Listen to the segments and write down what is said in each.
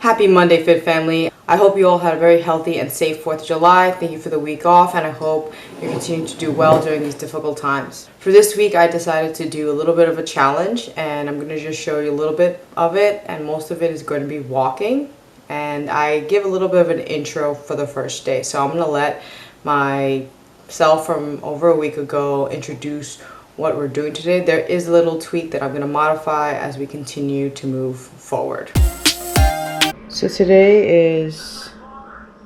Happy Monday, Fit Family. I hope you all had a very healthy and safe 4th of July. Thank you for the week off, and I hope you continue to do well during these difficult times. For this week, I decided to do a little bit of a challenge, and I'm going to just show you a little bit of it, and most of it is going to be walking. And I give a little bit of an intro for the first day. So I'm going to let myself from over a week ago introduce what we're doing today. There is a little tweak that I'm going to modify as we continue to move forward. So today is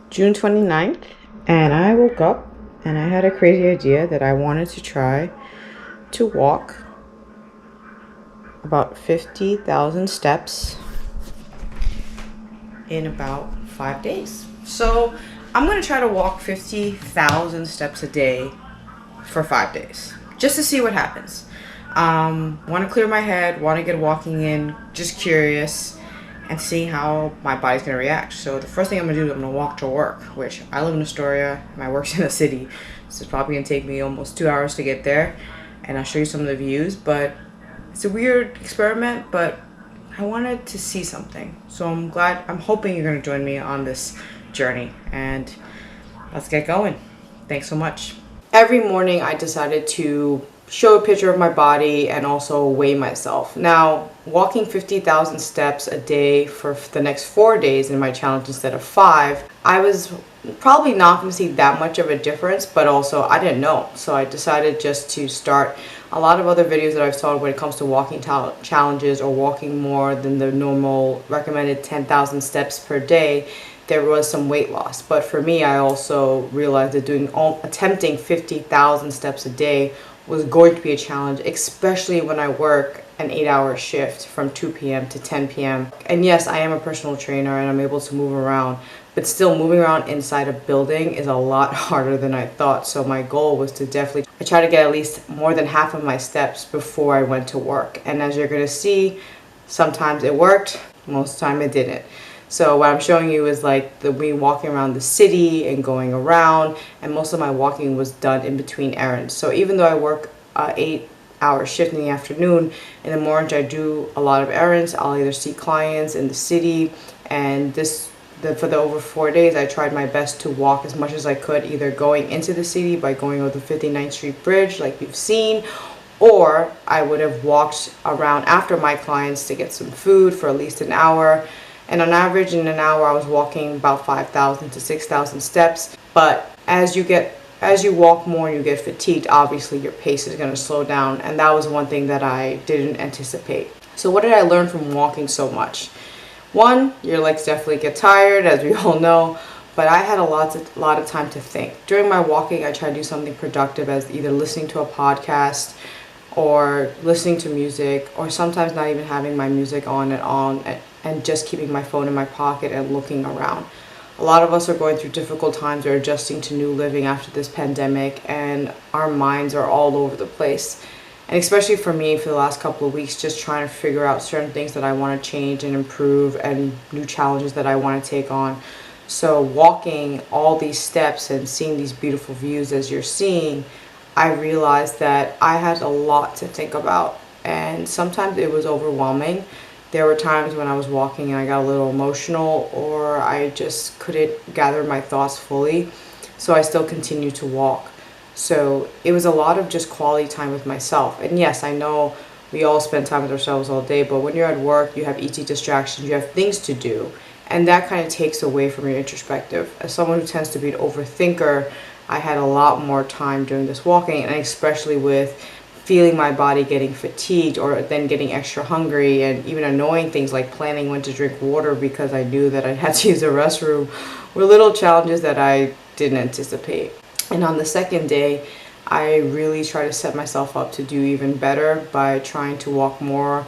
June 29th, and I woke up and I had a crazy idea that I wanted to try to walk about 50,000 steps in about 5 days. So I'm going to try to walk 50,000 steps a day for 5 days just to see what happens. Want to clear my head, want to get walking in, just curious and see how my body's going to react. So the first thing I'm going to do is I'm going to walk to work, which I live in Astoria, my work's in the city. So it's probably going to take me almost 2 hours to get there, and I'll show you some of the views. But it's a weird experiment, but I wanted to see something. So I'm hoping you're going to join me on this journey, and let's get going. Thanks so much. Every morning I decided to show a picture of my body and also weigh myself. Now, walking 50,000 steps a day for the next 4 days in my challenge instead of 5, I was probably not going to see that much of a difference, but also I didn't know. So I decided just to start a lot of other videos that I've saw when it comes to walking challenges or walking more than the normal recommended 10,000 steps per day. There was some weight loss, but for me, I also realized that attempting 50,000 steps a day was going to be a challenge, especially when I work an 8-hour shift from 2 p.m. to 10 p.m. And yes, I am a personal trainer and I'm able to move around, but still moving around inside a building is a lot harder than I thought. So my goal was to I try to get at least more than half of my steps before I went to work. And as you're gonna see, sometimes it worked, most of the time it didn't. So what I'm showing you is like me walking around the city and going around, and most of my walking was done in between errands. So even though I work 8-hour shift in the afternoon, in the morning I do a lot of errands. I'll either see clients in the city, and for the over 4 days I tried my best to walk as much as I could, either going into the city by going over the 59th Street Bridge like you've seen, or I would have walked around after my clients to get some food for at least an hour. And on average, in an hour, I was walking about 5,000 to 6,000 steps. But as you walk more and you get fatigued, obviously your pace is going to slow down. And that was one thing that I didn't anticipate. So what did I learn from walking so much? One, your legs definitely get tired, as we all know. But I had a lot of time to think. During my walking, I tried to do something productive, as either listening to a podcast or listening to music, or sometimes not even having my music on and just keeping my phone in my pocket and looking around. A lot of us are going through difficult times. We're adjusting to new living after this pandemic, and our minds are all over the place. And especially for me, for the last couple of weeks, just trying to figure out certain things that I want to change and improve, and new challenges that I want to take on. So walking all these steps and seeing these beautiful views as you're seeing, I realized that I had a lot to think about, and sometimes it was overwhelming. There were times when I was walking and I got a little emotional, or I just couldn't gather my thoughts fully, so I still continued to walk. So it was a lot of just quality time with myself. And yes, I know we all spend time with ourselves all day, but when you're at work, you have ET distractions, you have things to do, and that kind of takes away from your introspective. As someone who tends to be an overthinker, I had a lot more time during this walking, and especially with feeling my body getting fatigued or then getting extra hungry, and even annoying things like planning when to drink water because I knew that I had to use the restroom, were little challenges that I didn't anticipate. And on the second day, I really try to set myself up to do even better by trying to walk more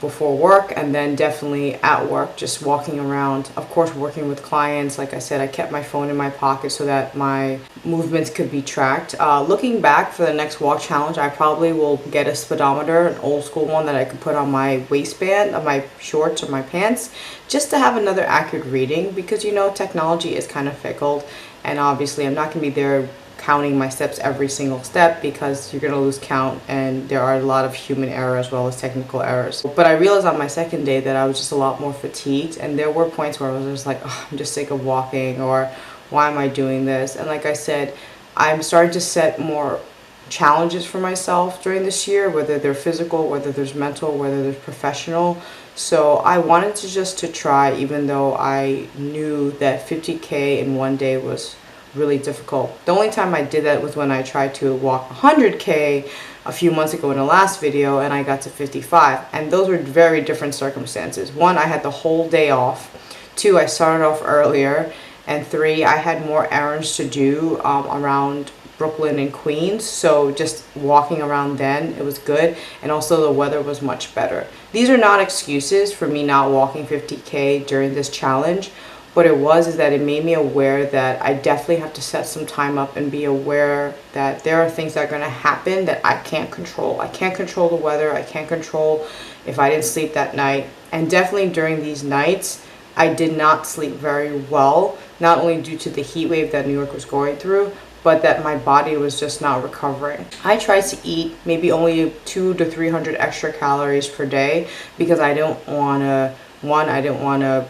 before work, and then definitely at work, just walking around. Of course, working with clients, like I said, I kept my phone in my pocket so that my movements could be tracked. Looking back for the next walk challenge, I probably will get a speedometer, an old school one that I could put on my waistband of my shorts or my pants, just to have another accurate reading, because technology is kind of fickle, and obviously I'm not going to be there counting my steps every single step because you're going to lose count, and there are a lot of human error as well as technical errors. But I realized on my second day that I was just a lot more fatigued, and there were points where I was just like, oh, I'm just sick of walking, or why am I doing this? And like I said, I'm starting to set more challenges for myself during this year, whether they're physical, whether there's mental, whether there's professional. So I wanted to try, even though I knew that 50K in one day was really difficult. The only time I did that was when I tried to walk 100K a few months ago in the last video, and I got to 55, and those were very different circumstances. One, I had the whole day off. Two, I started off earlier. And three, I had more errands to do around Brooklyn and Queens, so just walking around then, it was good, and also the weather was much better. These are not excuses for me not walking 50K during this challenge. What it was is that it made me aware that I definitely have to set some time up and be aware that there are things that are going to happen that I can't control. I can't control the weather. I can't control if I didn't sleep that night. And definitely during these nights, I did not sleep very well, not only due to the heat wave that New York was going through, but that my body was just not recovering. I tried to eat maybe only 200 to 300 extra calories per day because I don't want to, I didn't want to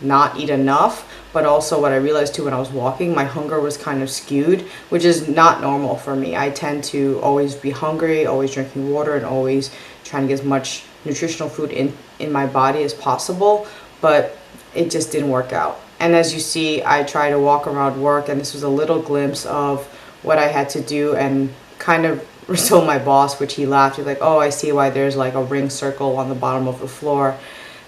not eat enough, but also what I realized too when I was walking, my hunger was kind of skewed, which is not normal for me. I tend to always be hungry, always drinking water, and always trying to get as much nutritional food in my body as possible, but it just didn't work out. And as you see, I try to walk around work, and this was a little glimpse of what I had to do, and kind of told my boss, which he laughed. He's like, oh, I see why there's like a ring circle on the bottom of the floor.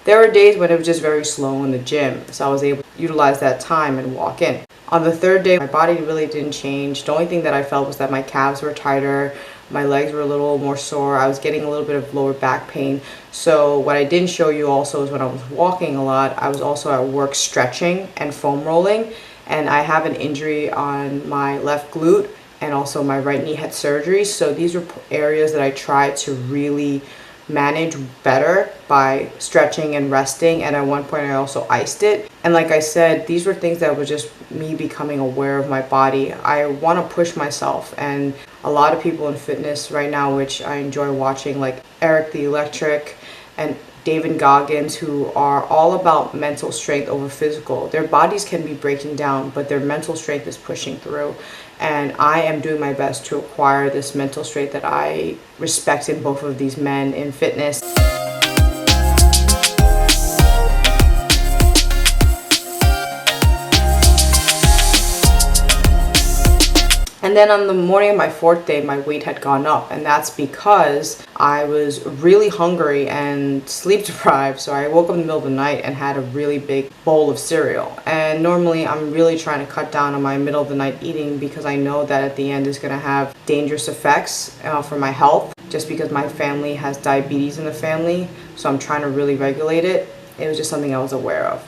There were days when it was just very slow in the gym, so I was able to utilize that time and walk in. On the third day, my body really didn't change. The only thing that I felt was that my calves were tighter, my legs were a little more sore, I was getting a little bit of lower back pain. So what I didn't show you also is when I was walking a lot, I was also at work stretching and foam rolling, and I have an injury on my left glute, and also my right knee had surgery. So these were areas that I tried to really manage better by stretching and resting, and at one point I also iced it. And like I said, these were things that were just me becoming aware of my body. I want to push myself, and a lot of people in fitness right now, which I enjoy watching, like Eric the Electric and David Goggins, who are all about mental strength over physical. Their bodies can be breaking down, but their mental strength is pushing through. And I am doing my best to acquire this mental strength that I respect in both of these men in fitness. And then on the morning of my fourth day, my weight had gone up, and that's because I was really hungry and sleep deprived. So I woke up in the middle of the night and had a really big bowl of cereal. And normally I'm really trying to cut down on my middle of the night eating because I know that at the end it's going to have dangerous effects for my health, just because my family has diabetes in the family. So I'm trying to really regulate it. It was just something I was aware of.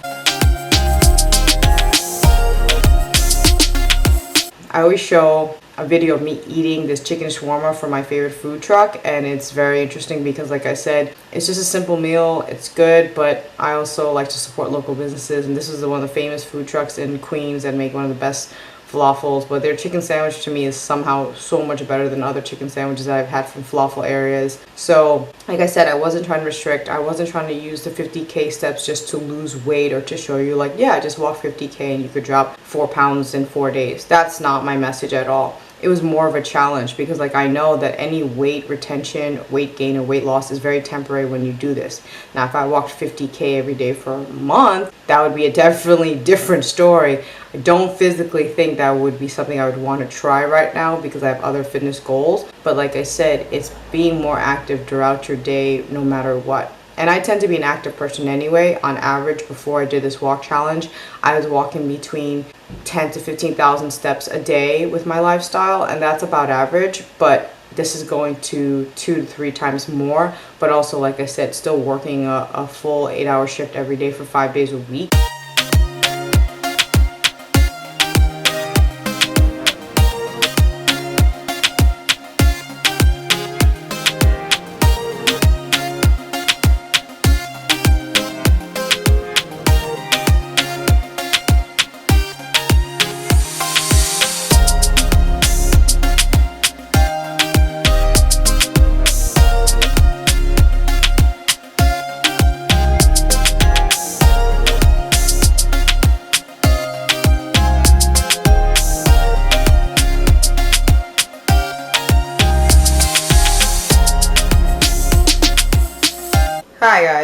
I always show a video of me eating this chicken shawarma from my favorite food truck, and it's very interesting because, like I said, it's just a simple meal. It's good, but I also like to support local businesses, and this is one of the famous food trucks in Queens that make one of the best falafels, but their chicken sandwich to me is somehow so much better than other chicken sandwiches that I've had from falafel areas. So like I said, I wasn't trying to restrict. I wasn't trying to use the 50K steps just to lose weight or to show you like, yeah, just walk 50K and you could drop 4 pounds in 4 days. That's not my message at all. It was more of a challenge because like I know that any weight retention, weight gain, or weight loss is very temporary when you do this. Now if I walked 50K every day for a month, that would be a definitely different story. I don't physically think that would be something I would want to try right now because I have other fitness goals. But like I said, it's being more active throughout your day no matter what. And I tend to be an active person anyway. On average, before I did this walk challenge, I was walking between 10 to 15,000 steps a day with my lifestyle, and that's about average. But this is going to 2 to 3 times more. But also, like I said, still working a full 8-hour shift every day for 5 days a week.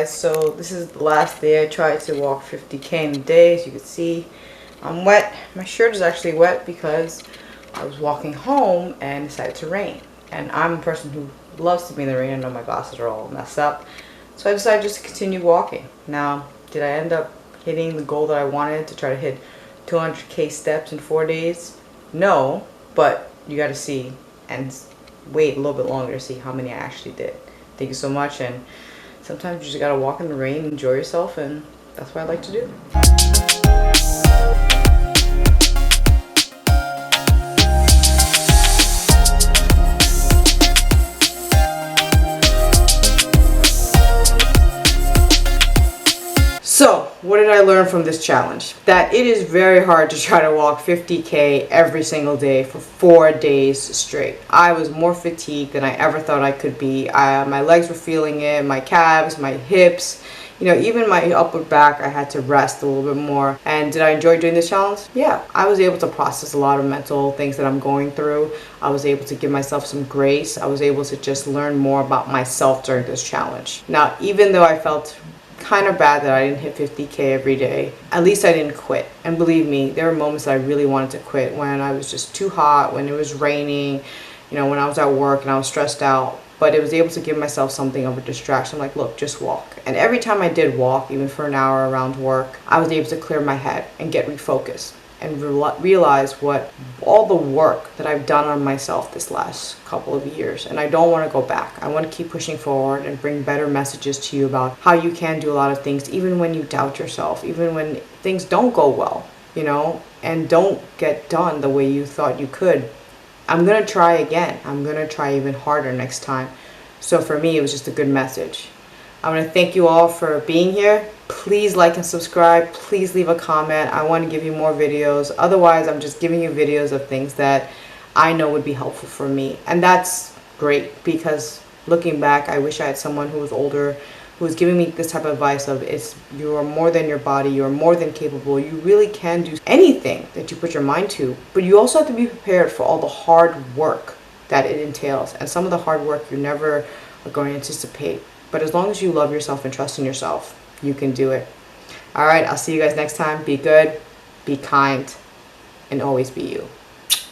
guys, so this is the last day I tried to walk 50K in a day. As you can see, I'm wet. My shirt is actually wet because I was walking home and it decided to rain. And I'm a person who loves to be in the rain. I know my glasses are all messed up. So I decided just to continue walking. Now, did I end up hitting the goal that I wanted to try to hit 200K steps in 4 days? No, but you got to see and wait a little bit longer to see how many I actually did. Thank you so much, and sometimes you just gotta walk in the rain, enjoy yourself, and that's what I like to do. So, what did I learn from this challenge? That it is very hard to try to walk 50K every single day for 4 days straight. I was more fatigued than I ever thought I could be. My legs were feeling it, my calves, my hips, even my upper back, I had to rest a little bit more. And did I enjoy doing this challenge? Yeah, I was able to process a lot of mental things that I'm going through. I was able to give myself some grace. I was able to just learn more about myself during this challenge. Now, even though I felt kind of bad that I didn't hit 50K every day, at least I didn't quit. And believe me, there were moments that I really wanted to quit, when I was just too hot, when it was raining, when I was at work and I was stressed out. But it was able to give myself something of a distraction. I'm like, look, just walk. And every time I did walk, even for an hour around work, I was able to clear my head and get refocused and realize what all the work that I've done on myself this last couple of years. And I don't want to go back. I want to keep pushing forward and bring better messages to you about how you can do a lot of things, even when you doubt yourself, even when things don't go well, and don't get done the way you thought you could. I'm going to try again. I'm going to try even harder next time. So for me, it was just a good message. I want to thank you all for being here. Please like and subscribe. Please leave a comment. I want to give you more videos. Otherwise, I'm just giving you videos of things that I know would be helpful for me. And that's great, because looking back, I wish I had someone who was older, who was giving me this type of advice of, you are more than your body. You are more than capable. You really can do anything that you put your mind to. But you also have to be prepared for all the hard work that it entails. And some of the hard work you never are going to anticipate. But as long as you love yourself and trust in yourself, you can do it. All right, I'll see you guys next time. Be good, be kind, and always be you.